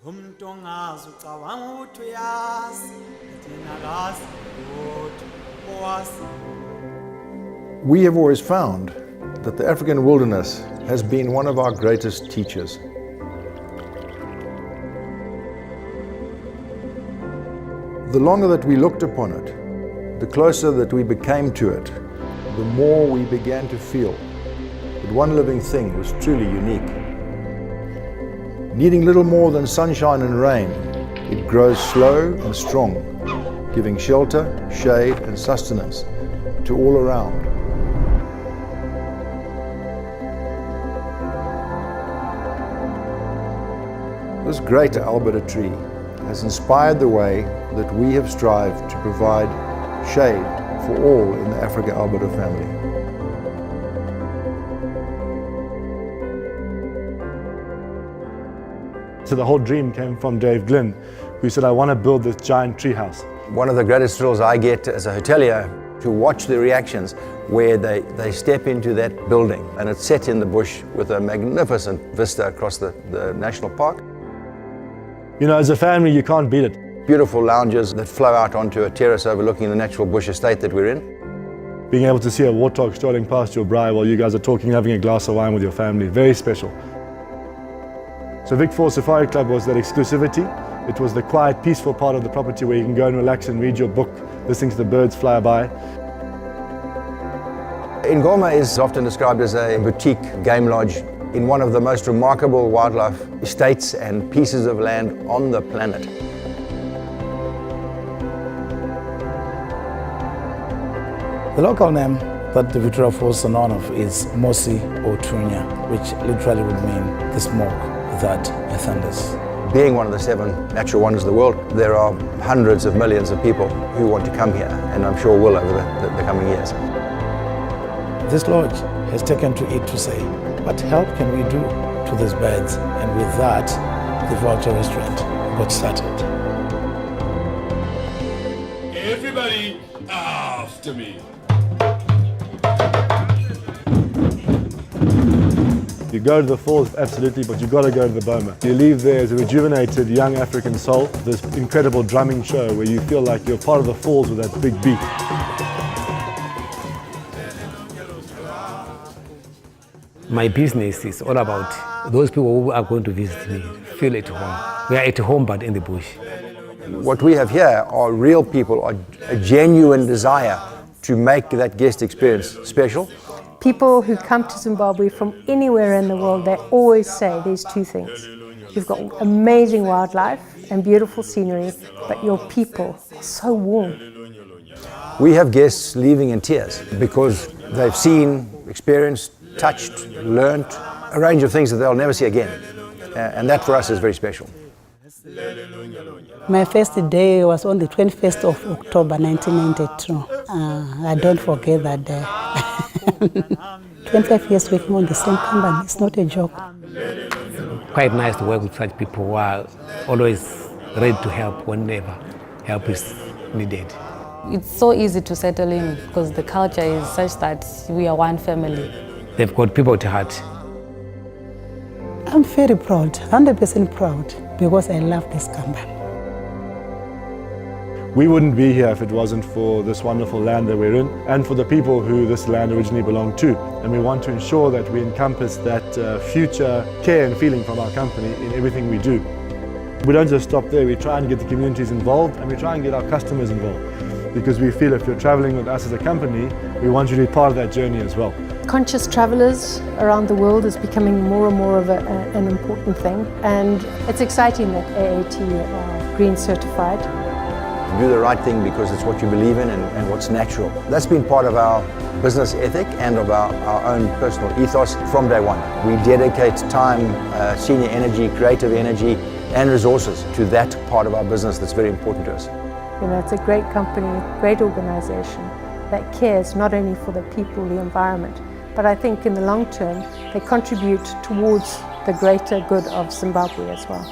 We have always found that the African wilderness has been one of our greatest teachers. The longer that we looked upon it, the closer that we became to it, the more we began to feel that one living thing was truly unique. Needing little more than sunshine and rain, it grows slow and strong, giving shelter, shade and sustenance to all around. This great Albida tree has inspired the way that we have strived to provide shade for all in the Africa Albida family. So the whole dream came from Dave Glynn, who said, I want to build this giant tree house. One of the greatest thrills I get as a hotelier to watch the reactions where they step into that building and it's set in the bush with a magnificent vista across the national park. You know, as a family, you can't beat it. Beautiful lounges that flow out onto a terrace overlooking the natural bush estate that we're in. Being able to see a warthog strolling past your braai while you guys are talking, having a glass of wine with your family, very special. So Vic Falls Safari Club was that exclusivity. It was the quiet, peaceful part of the property where you can go and relax and read your book, listening to the birds fly by. Ngoma is often described as a boutique game lodge in one of the most remarkable wildlife estates and pieces of land on the planet. The local name that the Victoria Falls are known of is Mosi or Tunya, which literally would mean the smoke that thunders. Being one of the 7 natural wonders of the world, there are hundreds of millions of people who want to come here, and I'm sure will over the coming years. This lodge has taken to it to say, what help can we do to these birds? And with that, the Vulture Restaurant got started. Everybody after me. You go to the falls, absolutely, but you've got to go to the Boma. You leave there as a rejuvenated young African soul, this incredible drumming show where you feel like you're part of the falls with that big beat. My business is all about those people who are going to visit me, feel at home. We are at home, but in the bush. What we have here are real people, a genuine desire to make that guest experience special. People who come to Zimbabwe from anywhere in the world, they always say there's 2 things. You've got amazing wildlife and beautiful scenery, but your people are so warm. We have guests leaving in tears because they've seen, experienced, touched, learnt a range of things that they'll never see again. And that for us is very special. My first day was on the 21st of October 1992. I don't forget that day. 25 years working on the same company, it's not a joke. Quite nice to work with such people who are always ready to help whenever help is needed. It's so easy to settle in because the culture is such that we are one family. They've got people at heart. I'm very proud, 100% proud, because I love this company. We wouldn't be here if it wasn't for this wonderful land that we're in and for the people who this land originally belonged to. And we want to ensure that we encompass that future care and feeling from our company in everything we do. We don't just stop there, we try and get the communities involved and we try and get our customers involved. Because we feel if you're traveling with us as a company, we want you to be part of that journey as well. Conscious travelers around the world is becoming more and more of an important thing. And it's exciting that AAT are green certified. Do the right thing because it's what you believe in and what's natural. That's been part of our business ethic and of our own personal ethos from day one. We dedicate time, senior energy, creative energy and resources to that part of our business that's very important to us. You know, it's a great company, great organization that cares not only for the people, the environment, but I think in the long term they contribute towards the greater good of Zimbabwe as well.